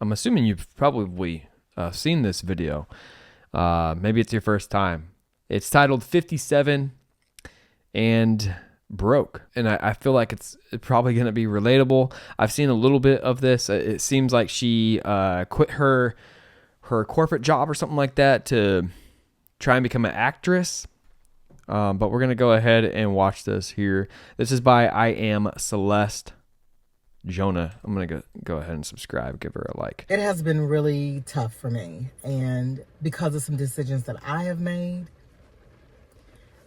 I'm assuming you've probably seen this video. Maybe it's your first time. It's titled 57 and Broke. And I feel like it's probably going to be relatable. I've seen a little bit of this. It seems like she quit her corporate job or something like that to try and become an actress. But we're going to go ahead and watch this here. This is by I Am Celeste Jonah. I'm going to go ahead and subscribe, give her a like. It has been really tough for me. And because of some decisions that I have made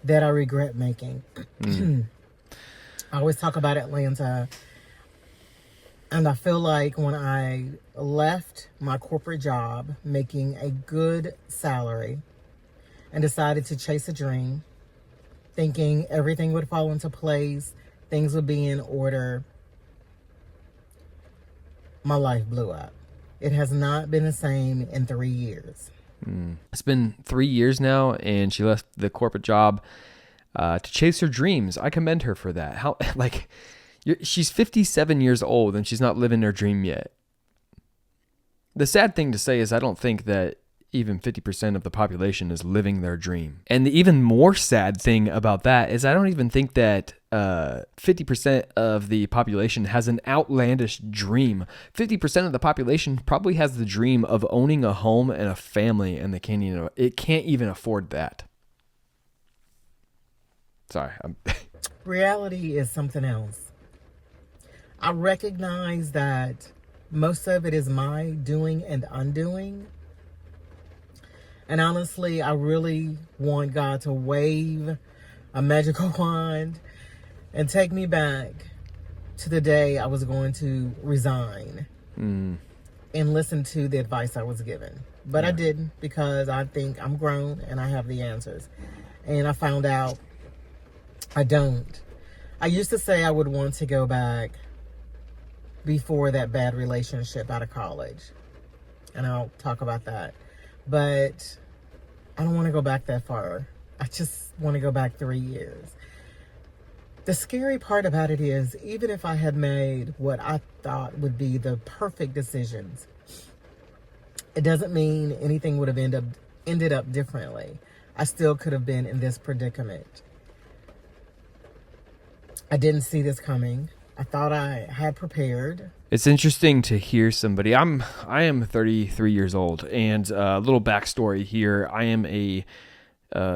that I regret making. I always talk about Atlanta. And I feel like when I left my corporate job, making a good salary, and decided to chase a dream, thinking everything would fall into place, things would be in order, my life blew up. It has not been the same in 3 years. It's been 3 years now, and she left the corporate job to chase her dreams. I commend her for that. How, like, she's 57 years old, and she's not living her dream yet. The sad thing to say is I don't think that even 50% of the population is living their dream. And the even more sad thing about that is I don't even think that 50% of the population has an outlandish dream. 50% of the population probably has the dream of owning a home and a family, and it can't even afford that. Sorry. Reality is something else. I recognize that most of it is my doing and undoing. And honestly, I really want God to wave a magical wand and take me back to the day I was going to resign and listen to the advice I was given. But I didn't, because I think I'm grown and I have the answers. And I found out I don't. I used to say I would want to go back before that bad relationship out of college. And I'll talk about that. But I don't want to go back that far. I just want to go back 3 years. The scary part about it is, even if I had made what I thought would be the perfect decisions, it doesn't mean anything would have ended up differently. I still could have been in this predicament. I didn't see this coming. I thought I had prepared. It's interesting to hear somebody. I am 33 years old, and a little backstory here. I am a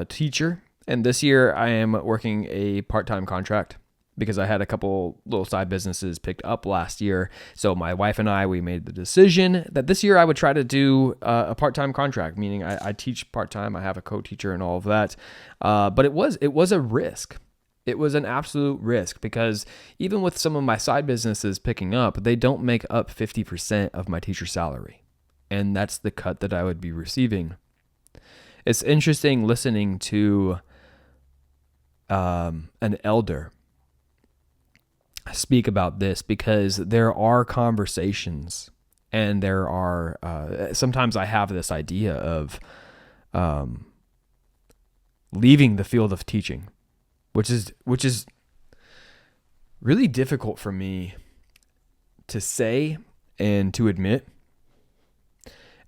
teacher, and this year I am working a part-time contract because I had a couple little side businesses picked up last year. So my wife and we made the decision that this year I would try to do a part-time contract, meaning I teach part-time. I have a co-teacher and all of that, but it was a risk. It was an absolute risk because even with some of my side businesses picking up, they don't make up 50% of my teacher salary. And that's the cut that I would be receiving. It's interesting listening to an elder speak about this, because there are conversations and there are, sometimes I have this idea of leaving the field of teaching, which is really difficult for me to say and to admit.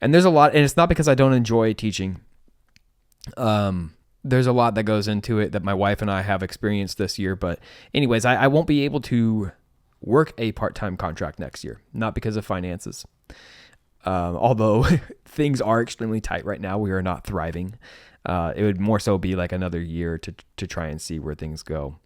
And there's a lot, and it's not because I don't enjoy teaching. There's a lot that goes into it that my wife and I have experienced this year. But anyways, I won't be able to work a part-time contract next year, not because of finances. Although things are extremely tight right now, we are not thriving. It would more so be like another year to try and see where things go.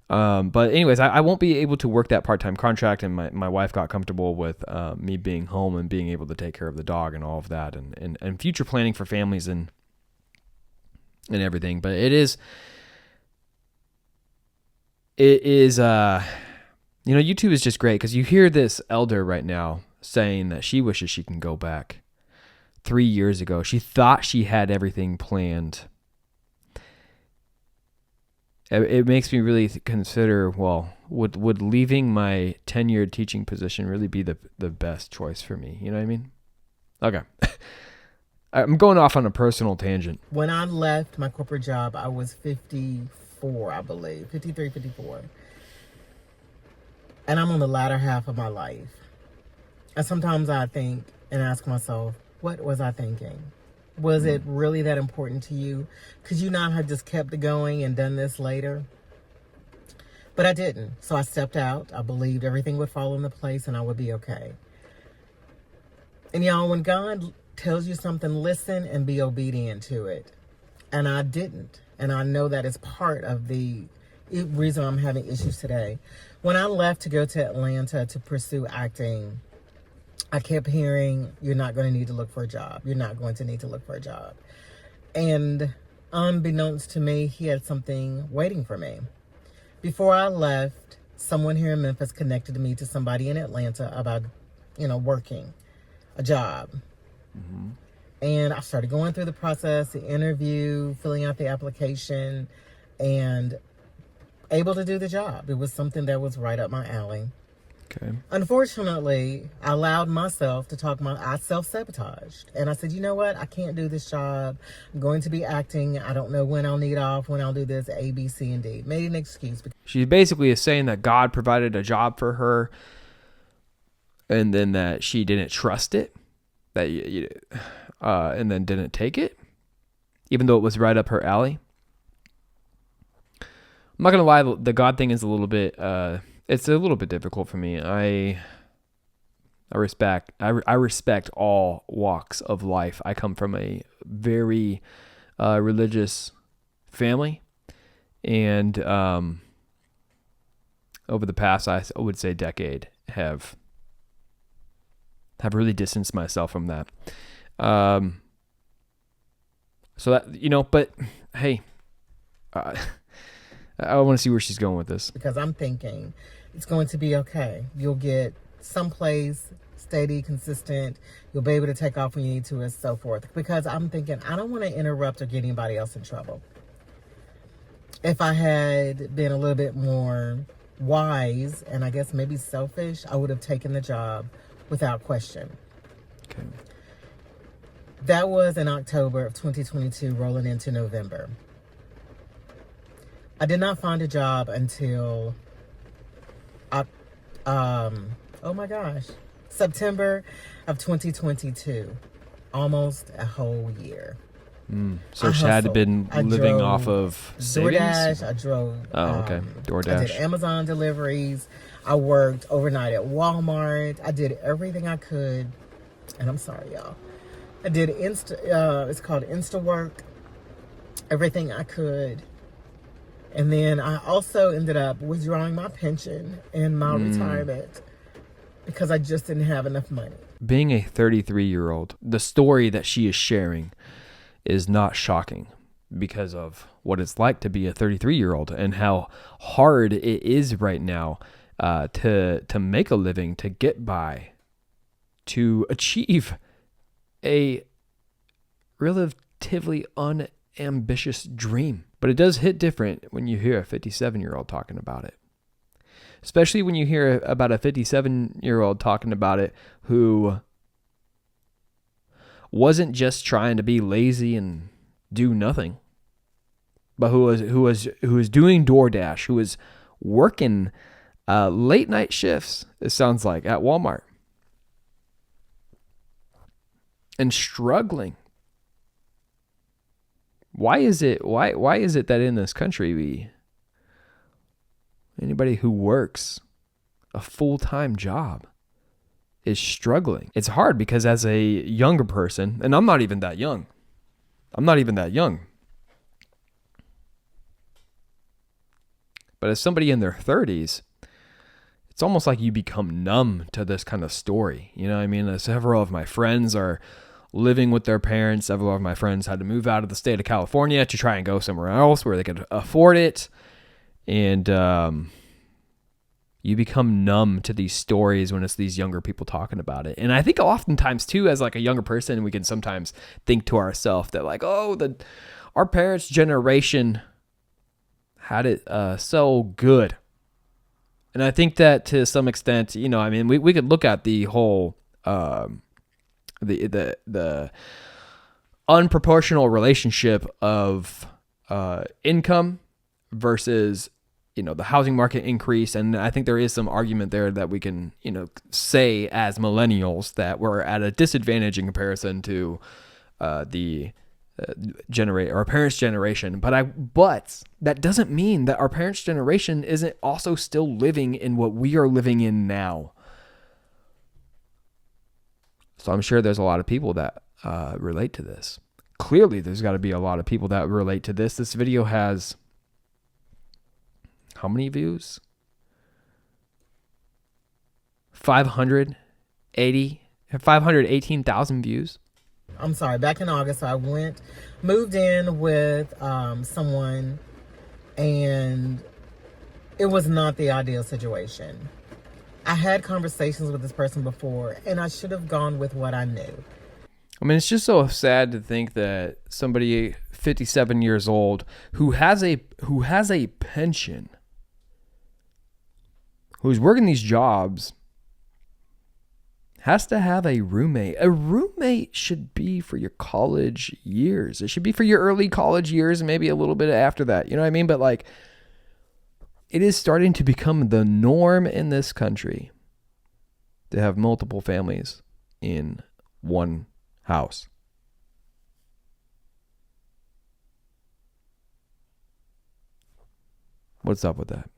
But anyways, I won't be able to work that part-time contract, and my wife got comfortable with me being home and being able to take care of the dog and all of that, and future planning for families and everything. But it is YouTube is just great because you hear this elder right now saying that she wishes she can go back 3 years ago. She thought she had everything planned. It makes me really consider, well, would leaving my tenured teaching position really be the best choice for me? You know what I mean? Okay. I'm going off on a personal tangent. When I left my corporate job, I was 54, I believe. 53, 54. And I'm on the latter half of my life. And sometimes I think and ask myself, what was I thinking? Was it really that important to you? Could you not have just kept it going and done this later? But I didn't. So I stepped out. I believed everything would fall into place and I would be okay. And y'all, when God tells you something, listen and be obedient to it. And I didn't. And I know that is part of the reason I'm having issues today. When I left to go to Atlanta to pursue acting, I kept hearing, you're not going to need to look for a job. You're not going to need to look for a job. And unbeknownst to me, he had something waiting for me. Before I left, someone here in Memphis connected me to somebody in Atlanta about, working a job. Mm-hmm. And I started going through the process, the interview, filling out the application, and able to do the job. It was something that was right up my alley. Okay. Unfortunately, I allowed myself to I self-sabotaged. And I said, you know what? I can't do this job. I'm going to be acting. I don't know when I'll need off, when I'll do this, A, B, C, and D. Made an excuse. She basically is saying that God provided a job for her and then that she didn't trust it, and then didn't take it, even though it was right up her alley. I'm not going to lie, the God thing is a little bit... it's a little bit difficult for me. I respect all walks of life. I come from a very religious family, and over the past, I would say, decade, have really distanced myself from that. So that, but hey, I want to see where she's going with this. Because I'm thinking it's going to be okay. You'll get someplace steady, consistent. You'll be able to take off when you need to and so forth. Because I'm thinking I don't want to interrupt or get anybody else in trouble. If I had been a little bit more wise and I guess maybe selfish, I would have taken the job without question. Okay. That was in October of 2022, rolling into November. I did not find a job until, September of 2022. Almost a whole year. So she had been living off of savings? DoorDash. I drove. DoorDash. I did Amazon deliveries. I worked overnight at Walmart. I did everything I could. And I'm sorry, y'all. I did it's called Insta work. Everything I could. And then I also ended up withdrawing my pension and my retirement because I just didn't have enough money. Being a 33-year-old, the story that she is sharing is not shocking because of what it's like to be a 33-year-old and how hard it is right now to make a living, to get by, to achieve a relatively unambitious dream. But it does hit different when you hear a 57-year-old talking about it. Especially when you hear about a 57-year-old talking about it who wasn't just trying to be lazy and do nothing, but who was doing DoorDash, who was working late night shifts, it sounds like, at Walmart, and struggling. Why is it that in this country anybody who works a full-time job is struggling? It's hard because as a younger person, and I'm not even that young. But as somebody in their 30s, it's almost like you become numb to this kind of story. You know what I mean? Several of my friends are living with their parents. Several of my friends had to move out of the state of California to try and go somewhere else where they could afford it. And you become numb to these stories when it's these younger people talking about it. And I think oftentimes too, as like a younger person, we can sometimes think to ourselves that like, our parents' generation had it so good. And I think that to some extent, we could look at the whole the unproportional relationship of income versus the housing market increased. And I think there is some argument there that we can, say as millennials that we're at a disadvantage in comparison to the our parents' generation. But that doesn't mean that our parents' generation isn't also still living in what we are living in now. So I'm sure there's a lot of people that relate to this. Clearly, there's got to be a lot of people that relate to this. This video has how many views? 518,000 views. I'm sorry, back in August, I moved in with someone, and it was not the ideal situation. I had conversations with this person before, and I should have gone with what I knew. I mean, it's just so sad to think that somebody 57 years old who has a pension, who's working these jobs, has to have a roommate. A roommate should be for your college years. It should be for your early college years and maybe a little bit after that. You know what I mean? But like, it is starting to become the norm in this country to have multiple families in one house. What's up with that?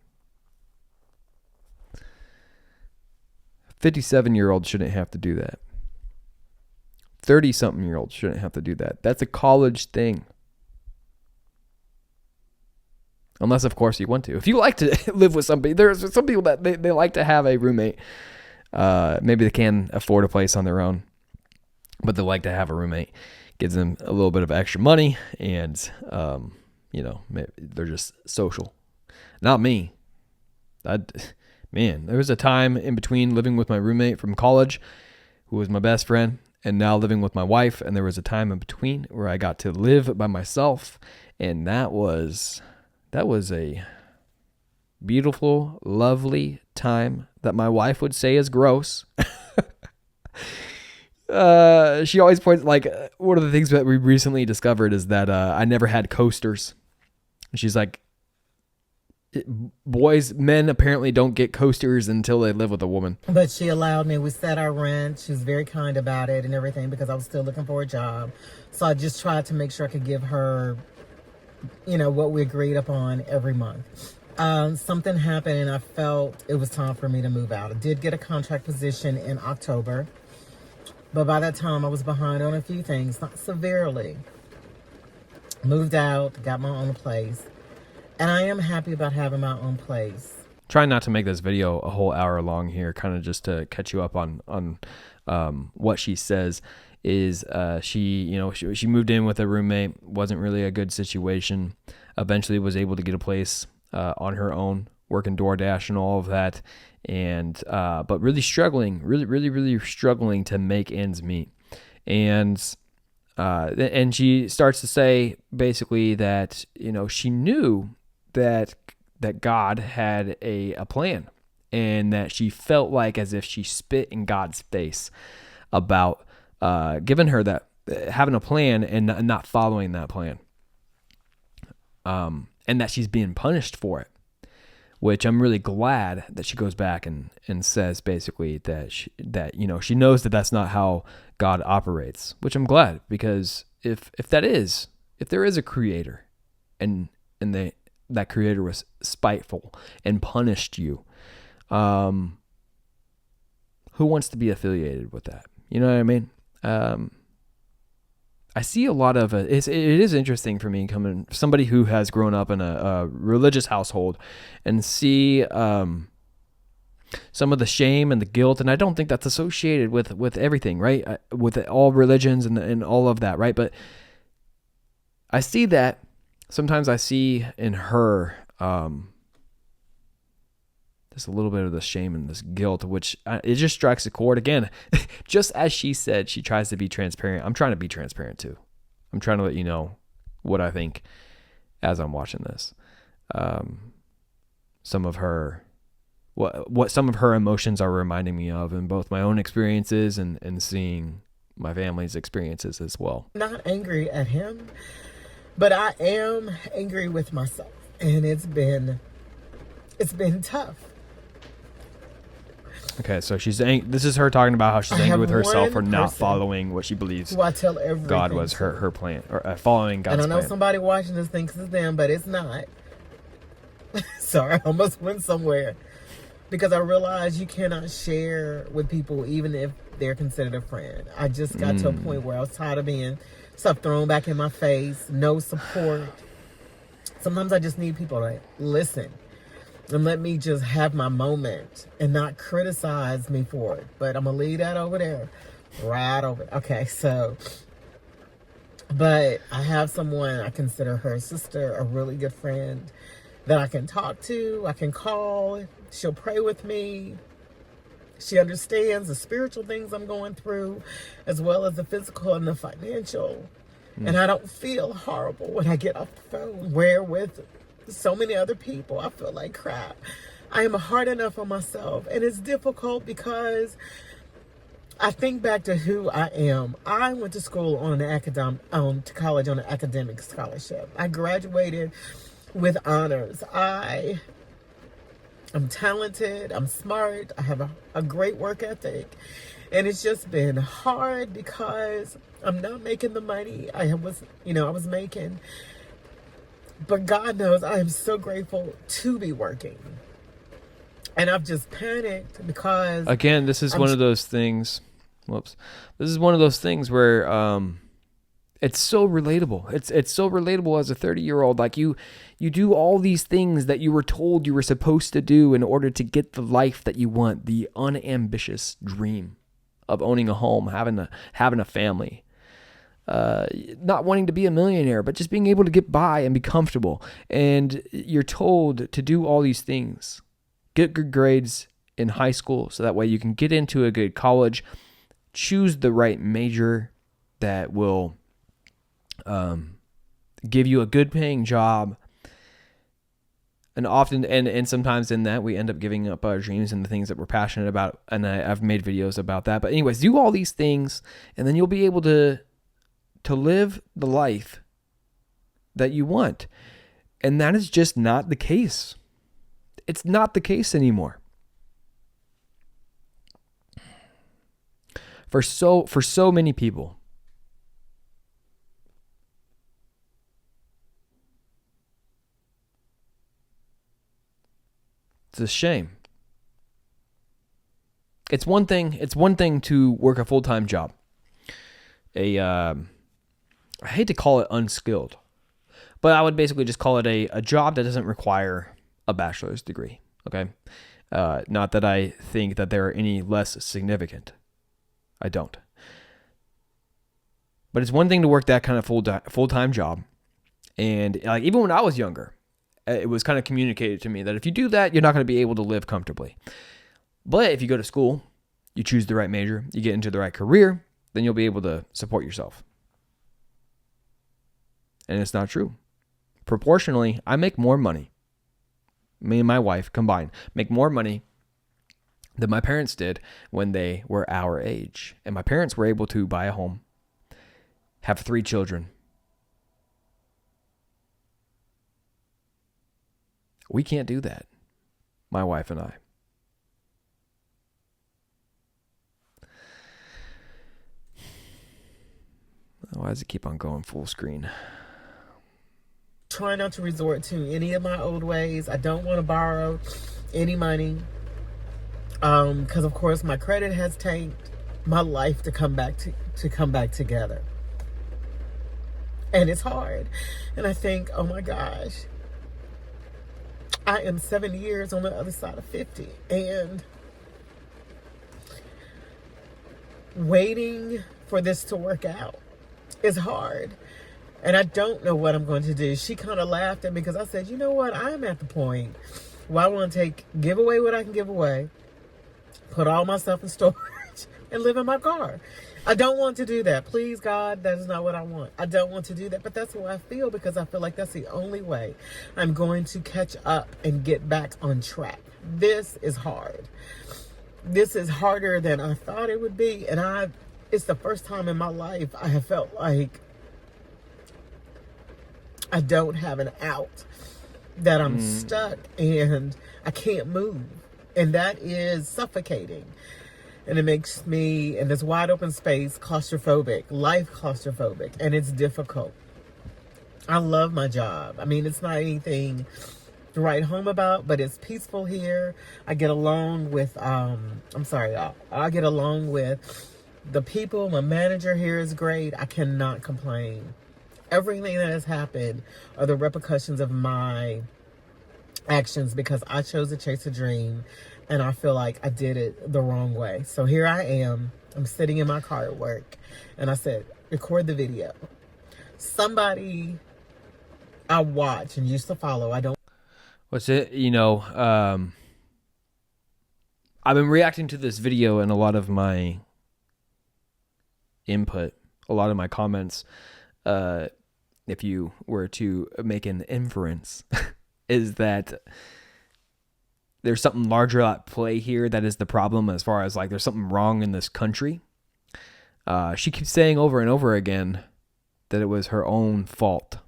57-year-olds shouldn't have to do that. 30-something-year-olds shouldn't have to do that. That's a college thing. Unless, of course, you want to. If you like to live with somebody, there's some people that they like to have a roommate. Maybe they can afford a place on their own, but they like to have a roommate. Gives them a little bit of extra money, and, they're just social. Not me. Man, there was a time in between living with my roommate from college, who was my best friend, and now living with my wife. And there was a time in between where I got to live by myself. And that was a beautiful, lovely time that my wife would say is gross. She always points, like, one of the things that we recently discovered is that I never had coasters. She's like, men apparently don't get coasters until they live with a woman. But she allowed me. We set our rent. She was very kind about it and everything because I was still looking for a job. So I just tried to make sure I could give her, what we agreed upon every month. Something happened and I felt it was time for me to move out. I did get a contract position in October, but by that time I was behind on a few things, not severely. Moved out, got my own place. And I am happy about having my own place. Trying not to make this video a whole hour long here, kind of just to catch you up on what she says is she moved in with a roommate, wasn't really a good situation. Eventually was able to get a place on her own, working DoorDash and all of that, and but really struggling to make ends meet. And she starts to say basically that she knew that God had a plan, and that she felt like as if she spit in God's face about giving her that, having a plan and not following that plan, and that she's being punished for it, which I'm really glad that she goes back and says basically that she knows that that's not how God operates, which I'm glad, because if there is a creator and that creator was spiteful and punished you, who wants to be affiliated with that? You know what I mean? I see a lot of it. It is interesting for me coming somebody who has grown up in a religious household and see some of the shame and the guilt, and I don't think that's associated with everything, right? With all religions and all of that, right? But I see that sometimes I see in her just a little bit of the shame and this guilt, which it just strikes a chord. Again, just as she said, she tries to be transparent. I'm trying to be transparent too. I'm trying to let you know what I think as I'm watching this. Some of her, what some of her emotions are reminding me of in both my own experiences and seeing my family's experiences as well. Not angry at him, but I am angry with myself. And it's been It's been tough. Okay, so this is her talking about how she's I angry have with herself for one not person following what she believes who I tell everything God was to. her plan, or following And God's I know plan. somebody watching this thinks it's them, but it's not. Sorry, I almost went somewhere. Because I realized you cannot share with people even if they're considered a friend. I just got to a point where I was tired of being stuff thrown back in my face, no support. Sometimes I just need people to listen and let me just have my moment and not criticize me for it. But I'm going to leave that over there. Right over there. Okay, so, but I have someone, I consider her sister, a really good friend that I can talk to, I can call, she'll pray with me. She understands the spiritual things I'm going through, as well as the physical and the financial. And I don't feel horrible when I get off the phone, where with so many other people, I feel like crap. I am hard enough on myself. And it's difficult because I think back to who I am. I went to school on to college on an academic scholarship. I graduated with honors. I'm talented, I'm smart, I have a great work ethic. And it's just been hard because I'm not making the money I was making. But God knows I am so grateful to be working. And I've just panicked because Again, this is one of those things. Whoops. This is one of those things where it's so relatable. It's so relatable as a 30-year-old. Like you do all these things that you were told you were supposed to do in order to get the life that you want, the unambitious dream of owning a home, having a family, not wanting to be a millionaire, but just being able to get by and be comfortable. And you're told to do all these things, get good grades in high school, so that way you can get into a good college, choose the right major that will give you a good paying job. And often, and sometimes in that, we end up giving up our dreams and the things that we're passionate about. And I've made videos about that. But anyways, do all these things, and then you'll be able to live the life that you want. And that is just not the case. It's not the case anymore. For so many people. It's a shame. It's one thing to work a full-time job. I hate to call it unskilled, but I would basically just call it a job that doesn't require a bachelor's degree. Okay. Not that I think that they're any less significant. I don't. But it's one thing to work that kind of full-time job. And like even when I was younger, it was kind of communicated to me that if you do that, you're not going to be able to live comfortably. But if you go to school, you choose the right major, you get into the right career, then you'll be able to support yourself. And it's not true. Proportionally, I make more money. Me and my wife combined make more money than my parents did when they were our age. And my parents were able to buy a home, have 3 children. We can't do that, my wife and I. Why does it keep on going full screen? Try not to resort to any of my old ways. I don't want to borrow any money. Because of course my credit has tanked. My life to come back together. And it's hard. And I think, oh my gosh, I am 7 years on the other side of 50. And waiting for this to work out is hard. And I don't know what I'm going to do. She kind of laughed at me because I said, you know what? I'm at the point where I want to give away what I can give away, put all my stuff in storage, and live in my car. I don't want to do that. Please, God, that is not what I want. I don't want to do that. But that's what I feel, because I feel like that's the only way I'm going to catch up and get back on track. This is hard. This is harder than I thought it would be. And it's the first time in my life I have felt like I don't have an out. that I'm Mm. stuck and I can't move. And that is suffocating. And it makes me, in this wide open space, claustrophobic, life claustrophobic, and it's difficult. I love my job. I mean, it's not anything to write home about, but it's peaceful here. I get along with, I'm sorry, I get along with the people. My manager here is great. I cannot complain. Everything that has happened are the repercussions of my actions because I chose to chase a dream and I feel like I did it the wrong way. So here I am. I'm sitting in my car at work and I said, record the video. Somebody I watch and used to follow, I don't. What's it? I've been reacting to this video and a lot of my input, a lot of my comments, if you were to make an inference, is that there's something larger at play here that is the problem, as far as like there's something wrong in this country. She keeps saying over and over again that it was her own fault.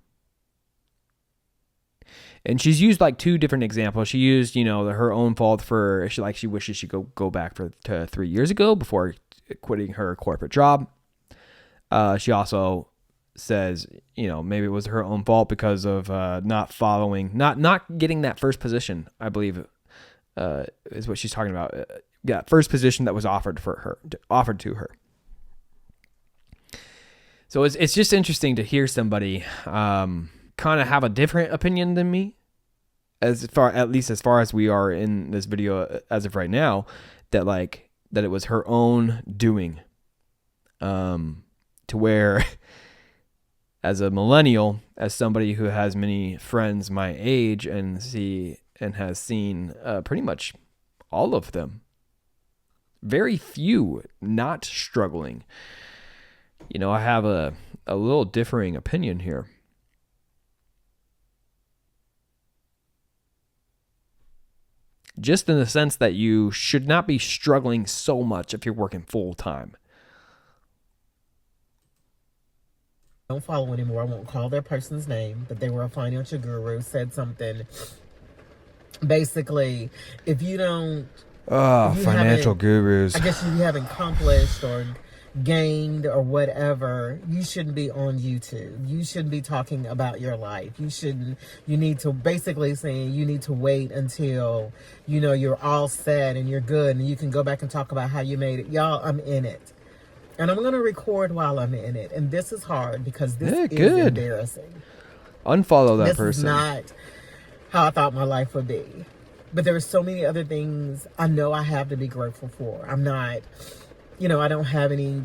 And she's used like two different examples. She used, her own fault for she wishes she could go back to 3 years ago before quitting her corporate job. She also says, maybe it was her own fault because of not getting that first position. I believe is what she's talking about. Yeah, first position that was offered to her. So it's just interesting to hear somebody kind of have a different opinion than me, as far as we are in this video as of right now, that it was her own doing, to where as a millennial, as somebody who has many friends my age and has seen pretty much all of them, very few not struggling. I have a little differing opinion here. Just in the sense that you should not be struggling so much if you're working full time. Don't follow anymore. I won't call their person's name, but they were a financial guru, said something. Basically, if you financial gurus. I guess you haven't accomplished or gained or whatever, you shouldn't be on YouTube. You shouldn't be talking about your life. You need to basically saying you need to wait until, you're all set and you're good and you can go back and talk about how you made it. Y'all, I'm in it. And I'm going to record while I'm in it. And this is hard because this is embarrassing. Unfollow that person. This is not how I thought my life would be. But there are so many other things I know I have to be grateful for. I'm not, I don't have any,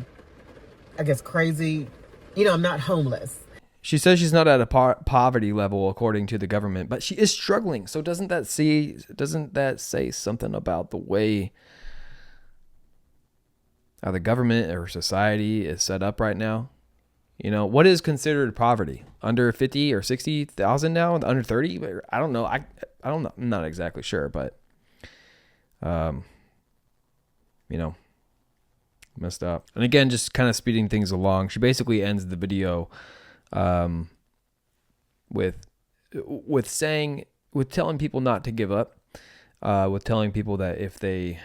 I guess, crazy, I'm not homeless. She says she's not at a poverty level according to the government, but she is struggling. So doesn't that say something about the way how the government or society is set up right now? What is considered poverty? Under 50 or 60,000 now? Under 30? I don't know. I don't know. I'm not exactly sure, but messed up. And again, just kind of speeding things along. She basically ends the video with telling people not to give up, with telling people that if they,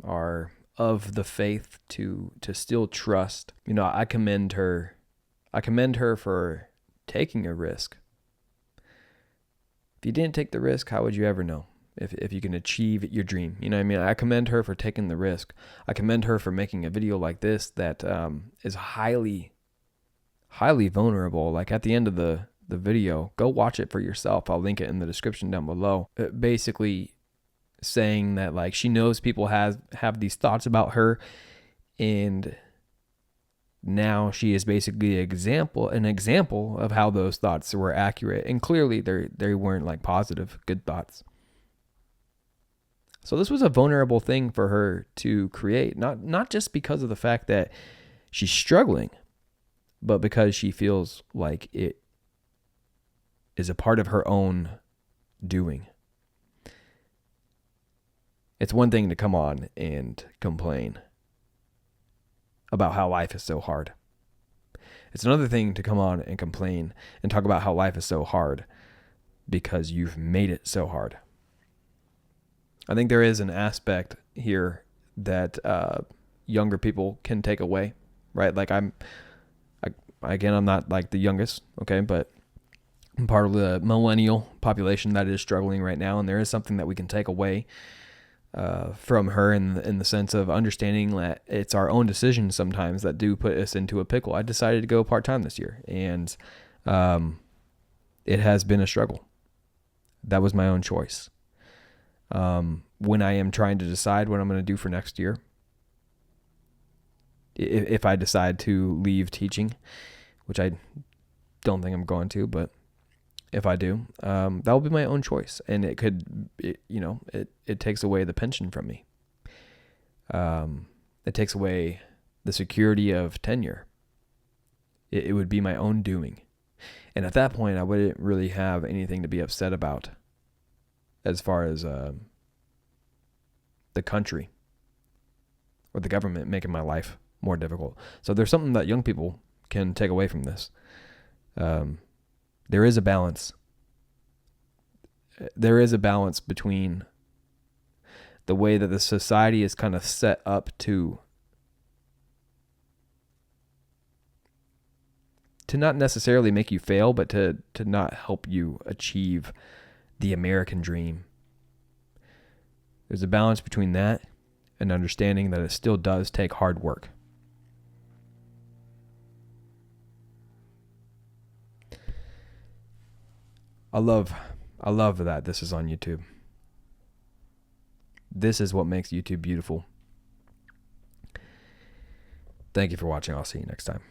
are of the faith to still trust. I commend her. I commend her for taking a risk. If you didn't take the risk, how would you ever know if you can achieve your dream? You know what I mean? I commend her for taking the risk. I commend her for making a video like this that is highly, highly vulnerable. Like at the end of the video, go watch it for yourself. I'll link it in the description down below. Basically saying that like she knows people have these thoughts about her, and now she is basically an example of how those thoughts were accurate, and clearly they weren't like positive, good thoughts. So this was a vulnerable thing for her to create, not just because of the fact that she's struggling, but because she feels like it is a part of her own doing. It's one thing to come on and complain about how life is so hard. It's another thing to come on and complain and talk about how life is so hard because you've made it so hard. I think there is an aspect here that younger people can take away, right? Like I'm not like the youngest, okay, but I'm part of the millennial population that is struggling right now, and there is something that we can take away from her in the sense of understanding that it's our own decisions sometimes that do put us into a pickle. I decided to go part-time this year, and it has been a struggle. That was my own choice. When I am trying to decide what I'm going to do for next year, if I decide to leave teaching, which I don't think I'm going to, but if I do, that will be my own choice. And it takes away the pension from me. It takes away the security of tenure. It would be my own doing. And at that point, I wouldn't really have anything to be upset about as far as the country or the government making my life more difficult. So there's something that young people can take away from this. There is a balance. There is a balance between the way that the society is kind of set up to not necessarily make you fail, but to not help you achieve the American dream. There's a balance between that and understanding that it still does take hard work. I love that this is on YouTube. This is what makes YouTube beautiful. Thank you for watching. I'll see you next time.